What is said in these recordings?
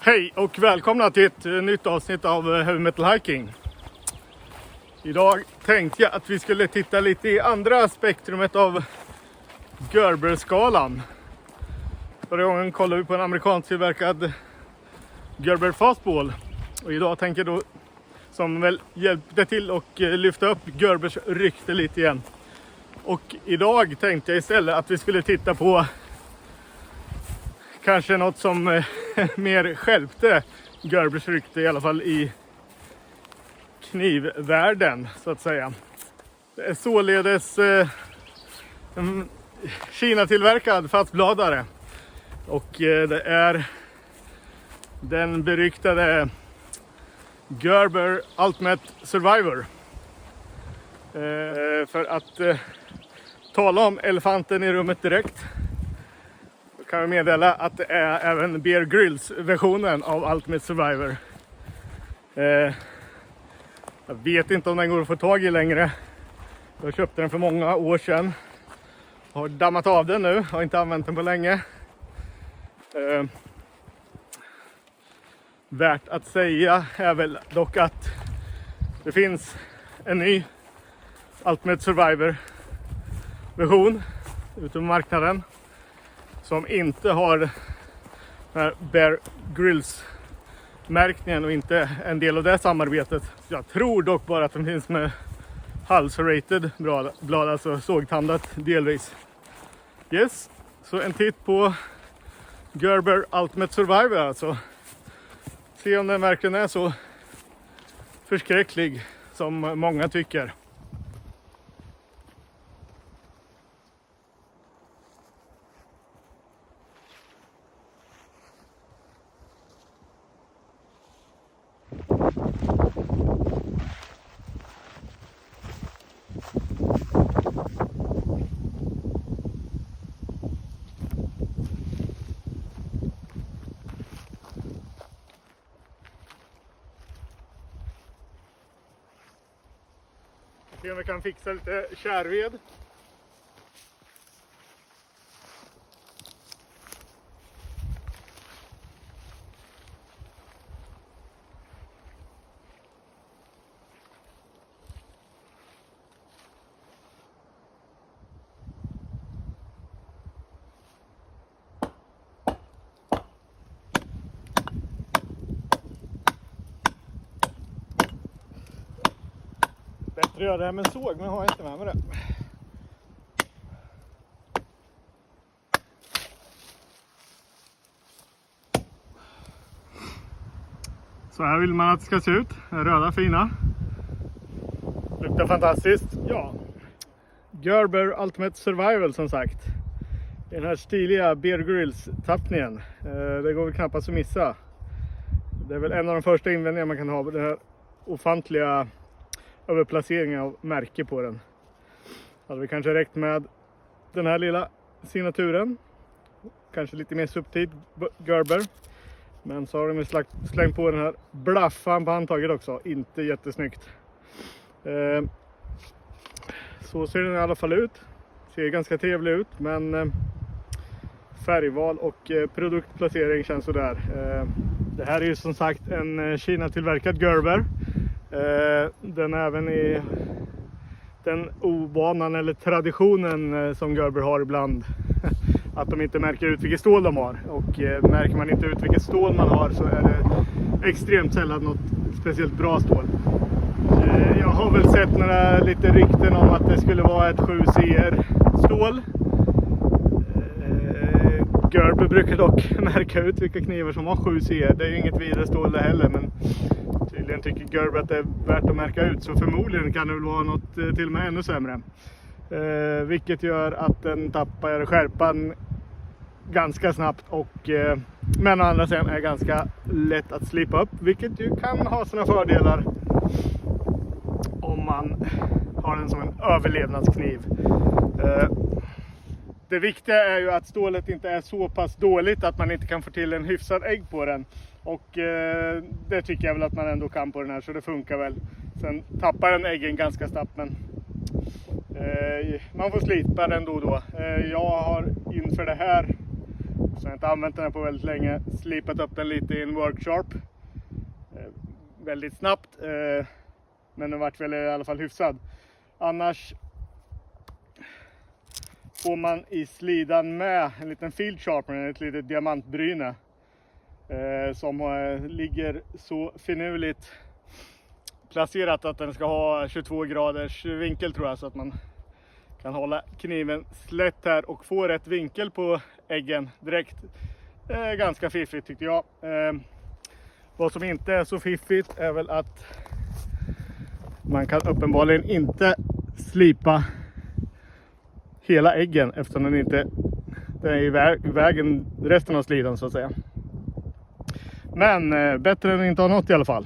Hej och välkomna till ett nytt avsnitt av Heavy Metal Hiking. Idag tänkte jag att vi skulle titta lite i andra spektrumet av Gerber-skalan. Förra gången kollade vi på en amerikansk tillverkad Gerber Fastball. Och idag tänker jag då, som väl hjälpte till och lyfta upp Gerbers rykte lite igen. Och idag tänkte jag istället att vi skulle titta på kanske något som mer skälpte Gerbers rykte, i alla fall i knivvärlden så att säga. Det är således en Kina-tillverkad fastbladare. Och det är den beryktade Gerber Ultimate Survivor. För att tala om elefanten i rummet direkt, kan jag meddela att det är även Bear Grylls versionen av Ultimate Survivor. Jag vet inte om den går att få tag i längre. Jag köpte den för många år sedan. Har dammat av den nu, har inte använt den på länge. Värt att säga är väl dock att det finns en ny Ultimate Survivor version ute på marknaden som inte har den här Bear Grylls märkningen och inte en del av det samarbetet. Jag tror dock bara att den finns med halvserrated blad, alltså sågtandat delvis. Yes, så en titt på Gerber Ultimate Survivor alltså. Se om den verkligen är så förskräcklig som många tycker. Se om vi kan fixa lite kärved. Bättre att göra det här med en såg, men jag har inte med mig det. Så här vill man att det ska se ut. Röda fina. Luktar fantastiskt. Ja. Gerber Ultimate Survival som sagt. Den här stiliga Bear Grylls tappningen. Det går väl knappast att missa. Det är väl en av de första invändningarna man kan ha på den här ofantliga överplaceringen av märke på den. Hade vi kanske räckt med den här lilla signaturen. Kanske lite mer subtil Gerber. Men så har de slängt på den här blaffan på handtaget också. Inte jättesnyggt. Så ser den i alla fall ut. Ser ganska trevlig ut. Men färgval och produktplacering känns sådär. Det här är ju som sagt en Kina-tillverkad Gerber. Den är även i den ovanan eller traditionen som Gerber har ibland. Att de inte märker ut vilket stål de har. Och märker man inte ut vilket stål man har så är det extremt sällan något speciellt bra stål. Jag har väl sett några lite rykten om att det skulle vara ett 7CR stål. Gerber brukar dock märka ut vilka knivar som har 7CR. Det är ju inget vidare stål det heller, men tydligen tycker Gerber att det är värt att märka ut. Så förmodligen kan det väl vara något till och med ännu sämre. Vilket gör att den tappar skärpan ganska snabbt. Men å andra sidan är ganska lätt att slipa upp. Vilket ju kan ha sina fördelar om man har den som en överlevnadskniv. Det viktiga är ju att stålet inte är så pass dåligt att man inte kan få till en hyfsad ägg på den. Och det tycker jag väl att man ändå kan på den här, så det funkar väl. Sen tappar den äggen ganska snabbt, men man får slipa den då och då. Jag har inför det här Så jag har inte använt den här på väldigt länge. Slipat upp den lite i en workshop. Väldigt snabbt. Men den vart väl i alla fall hyfsad. Annars får man i slidan med en liten field sharpener, ett litet diamantbryne. Som ligger så finurligt placerat att den ska ha 22 graders vinkel tror jag. Så att man kan hålla kniven slätt här och få rätt vinkel på äggen direkt. Ganska fiffigt tyckte jag. Vad som inte är så fiffigt är väl att man kan uppenbarligen inte slipa hela äggen eftersom den är i vägen resten av slidan så att säga. Men bättre än inte ha något i alla fall.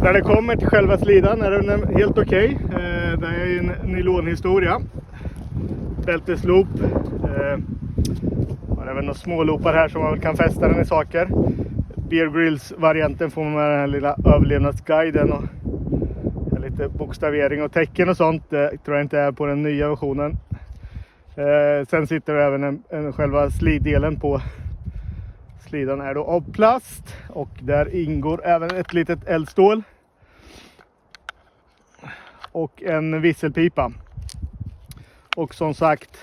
När det kommer till själva slidan är den helt okej. Det är en nylonhistoria. Bältesloop. Det är även några små loopar här som man kan fästa den i saker. Bear Grylls varianten får man med den här lilla överlevnadsguiden och lite bokstavering och tecken och sånt. Det tror jag inte är på den nya versionen. Sen sitter det även själva sliddelen på slidan är då av plast och där ingår även ett litet eldstål och en visselpipa och som sagt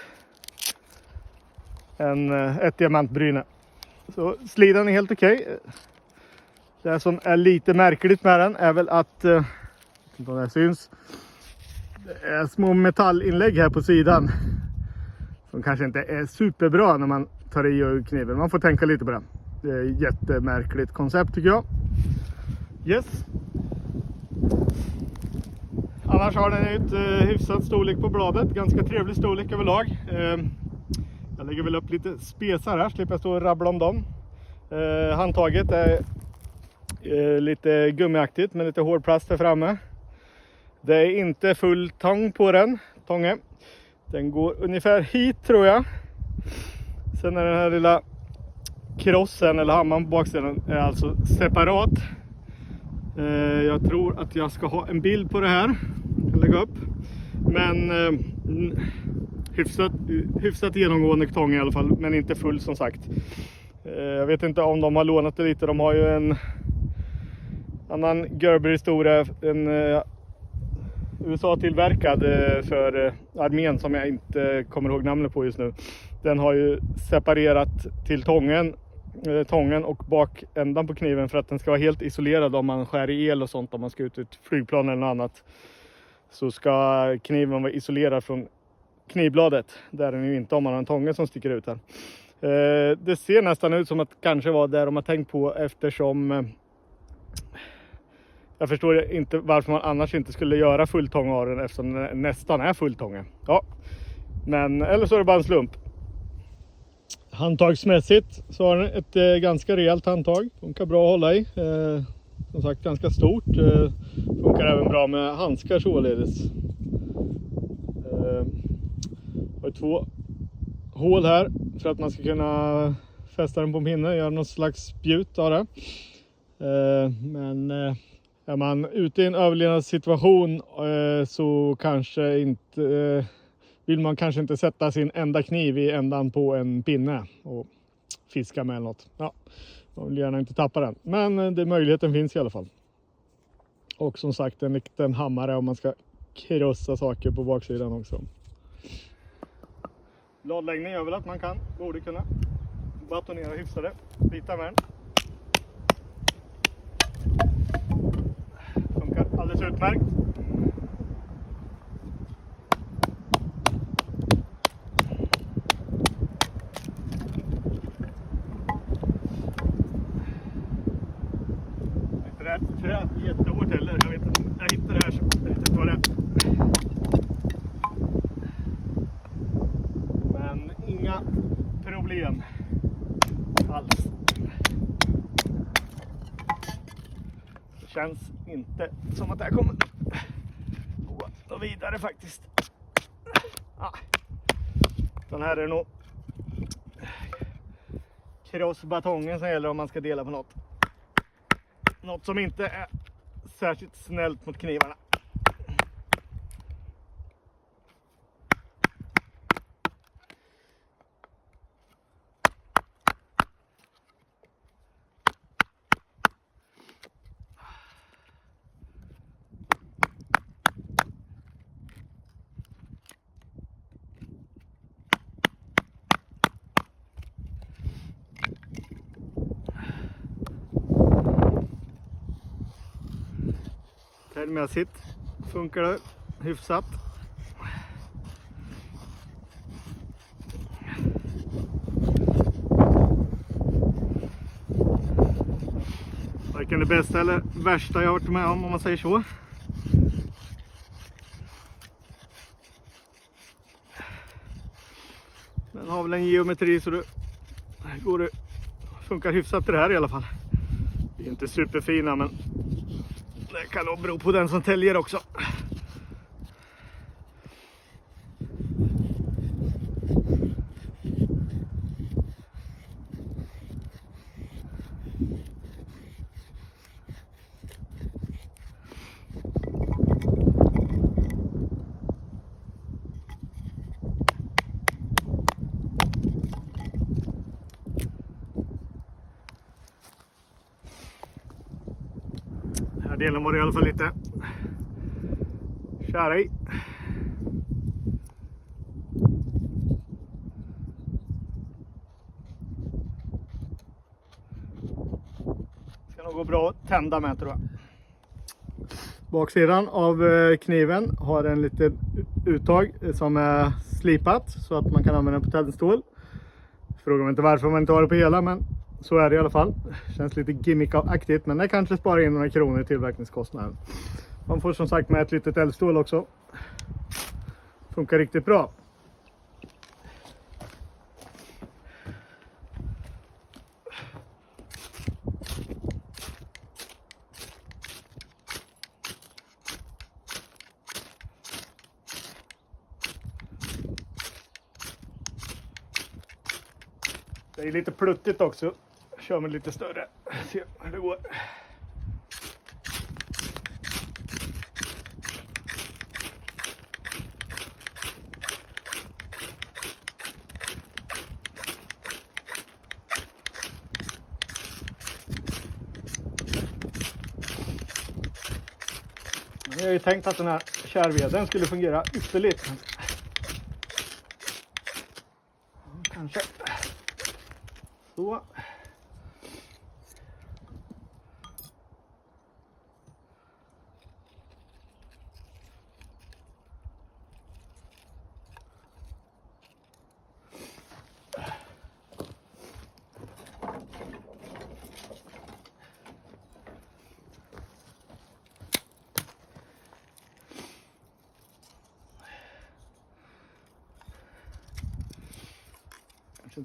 ett diamantbryne. Så slidan är helt okej. Det som är lite märkligt med den är väl att det syns det är små metallinlägg här på sidan som kanske inte är superbra när man tar i ur kniven. Man får tänka lite på det. Det är ett jättemärkligt koncept tycker jag. Yes. Annars har den ett hyfsat storlek på bladet. Ganska trevlig storlek överlag. Jag lägger väl upp lite spesar här. Slipper jag stå och rabbla om dem. Handtaget är lite gummiaktigt med lite hård plast där framme. Det är inte full tång på den. Tånge. Den går ungefär hit tror jag. Sen är den här lilla krossen eller hammaren på baksidan är alltså separat. Jag tror att jag ska ha en bild på det här. Jag kan lägga upp. Men hyfsat genomgående tång i alla fall. Men inte full som sagt. Jag vet inte om de har lånat det lite. De har ju en annan Gerber-historia. En USA-tillverkad för armén som jag inte kommer ihåg namnet på just nu. Den har ju separerat till tången och bakändan på kniven för att den ska vara helt isolerad om man skär i el och sånt. Om man ska ut i ett flygplan eller något annat så ska kniven vara isolerad från knivbladet. Där är den ju inte om man har en tånge som sticker ut här. Det ser nästan ut som att kanske var där de har tänkt på eftersom jag förstår inte varför man annars inte skulle göra fulltång av den eftersom den nästan är fulltången. Ja, men eller så är det bara en slump. Handtagsmässigt så har den ett ganska rejält handtag. De kan bra hålla i. som sagt ganska stort. Funkar även bra med handskar således. Har 2 hål här för att man ska kunna fästa den på en pinne, göra någon slags spjut av det. Men är man ute i en överlevnadssituation så kanske inte vill man kanske inte sätta sin enda kniv i ändan på en pinne och fiska med något. Ja, man vill gärna inte tappa den. Men möjligheten finns i alla fall. Och som sagt en liten hammare om man ska krossa saker på baksidan också. Bladläggning gör väl att man borde kunna batonera hyfsade bitar med den. Funkar alldeles utmärkt. Det är jättehårt heller. Jag vet inte. Jag hittar det här så jag vet inte vad det är. Men inga problem alls. Det känns inte som att det här kommer gå vidare faktiskt. Den här är nog krossbatongen som gäller om man ska dela på något. Något som inte är särskilt snällt mot knivarna. Färgmässigt funkar det hyfsat. Varken det bästa eller värsta jag har varit med om man säger så. Den har väl en geometri så det funkar hyfsat det här i alla fall. Det är inte superfina men det kan nog bero på den som täljer också. Den här delen var det i alla fall lite kära i. Ska nog gå bra att tända med tror jag. Baksidan av kniven har en liten uttag som är slipat så att man kan använda den på tändstål. Frågar mig inte varför man inte har det på hela, men så är det i alla fall. Känns lite gimmick-aktigt, men det kanske sparar in några kronor i tillverkningskostnaden. Man får som sagt med ett litet eldstål också. Funkar riktigt bra. Det är lite pluttigt också. Kör med lite större. Se hur det går. Jag har ju tänkt att den här kärveden skulle fungera ytterligt. Kanske. Så.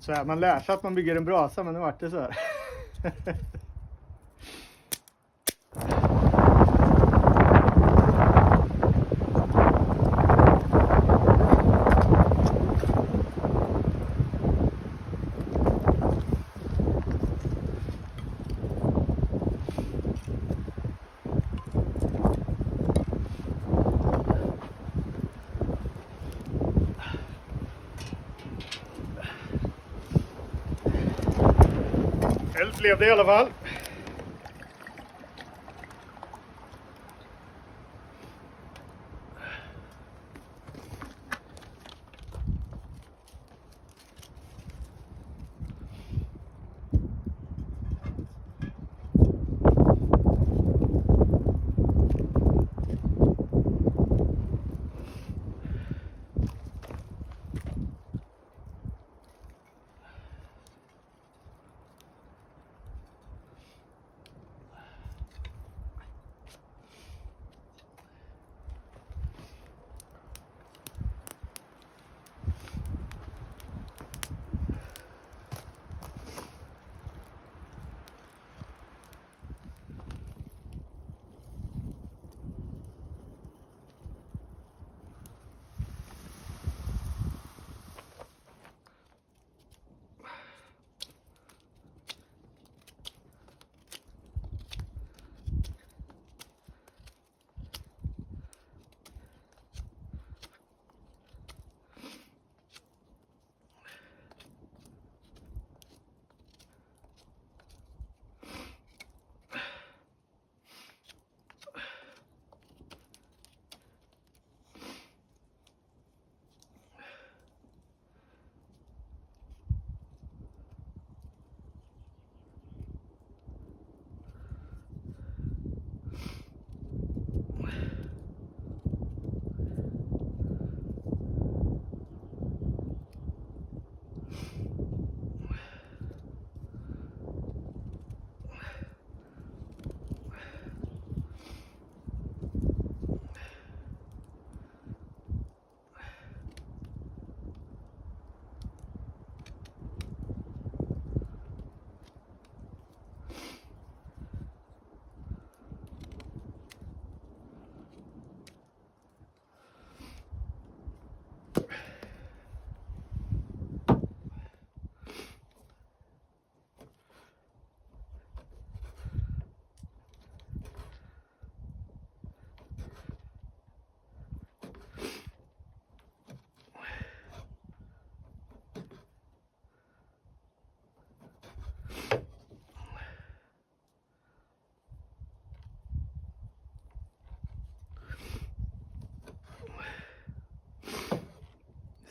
Så här, man lär sig att man bygger en brasa, men nu vart det så här. Eld blev det i alla fall.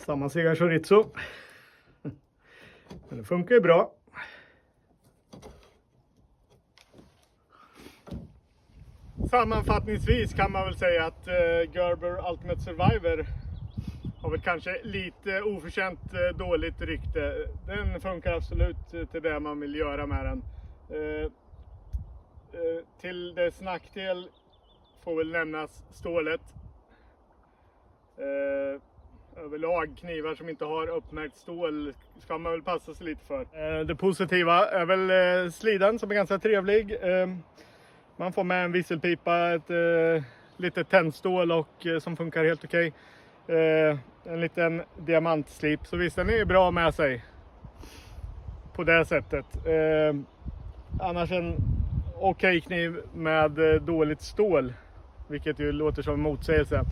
Samma Sega Chorizo. Men det funkar ju bra. Sammanfattningsvis kan man väl säga att Gerber Ultimate Survivor har väl kanske lite oförtjänt dåligt rykte. Den funkar absolut till det man vill göra med den. Till dess nackdel får väl nämnas stålet. Överlag knivar som inte har uppmärkt stål ska man väl passa sig lite för. Det positiva är väl slidan som är ganska trevlig. Man får med en visselpipa, ett litet tändstål och som funkar helt okej. En liten diamantslip, så visst den är bra med sig på det sättet. Annars en okej kniv med dåligt stål, vilket ju låter som en motsägelse.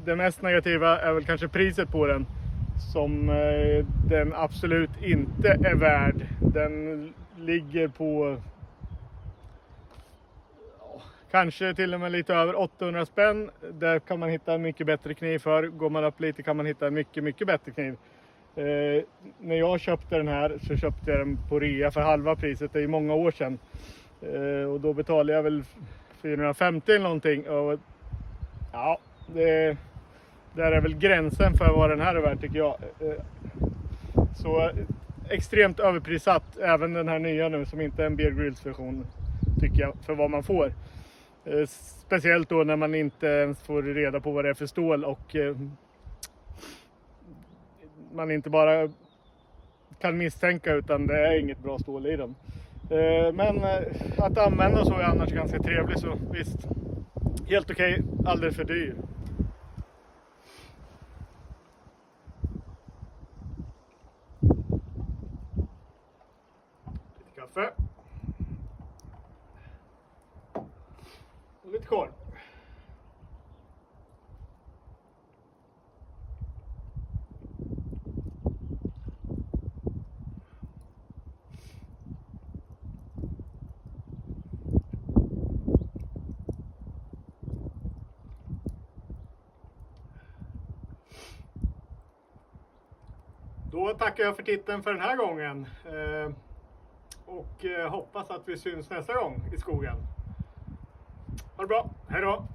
Det mest negativa är väl kanske priset på den, som den absolut inte är värd. Den ligger på kanske till och med lite över 800 spänn. Där kan man hitta en mycket bättre kniv för. Går man upp lite kan man hitta en mycket bättre kniv. När jag köpte den här så köpte jag den på rea för halva priset. Det är många år sedan. Och då betalade jag väl 450 eller någonting. Och ja, det där är väl gränsen för vad den här är värd, tycker jag. Så extremt överprissatt. Även den här nya nu som inte är en Bear Grylls version, tycker jag, för vad man får. Speciellt då när man inte ens får reda på vad det är för stål och man inte bara kan misstänka, utan det är inget bra stål i den. Men att använda så är annars ganska trevligt, så visst, helt okej, alldeles för dyr. Lite kaffe. Och lite korv. Då tackar jag för titeln för den här gången. Och hoppas att vi syns nästa gång i skogen. Ha det bra, hej då!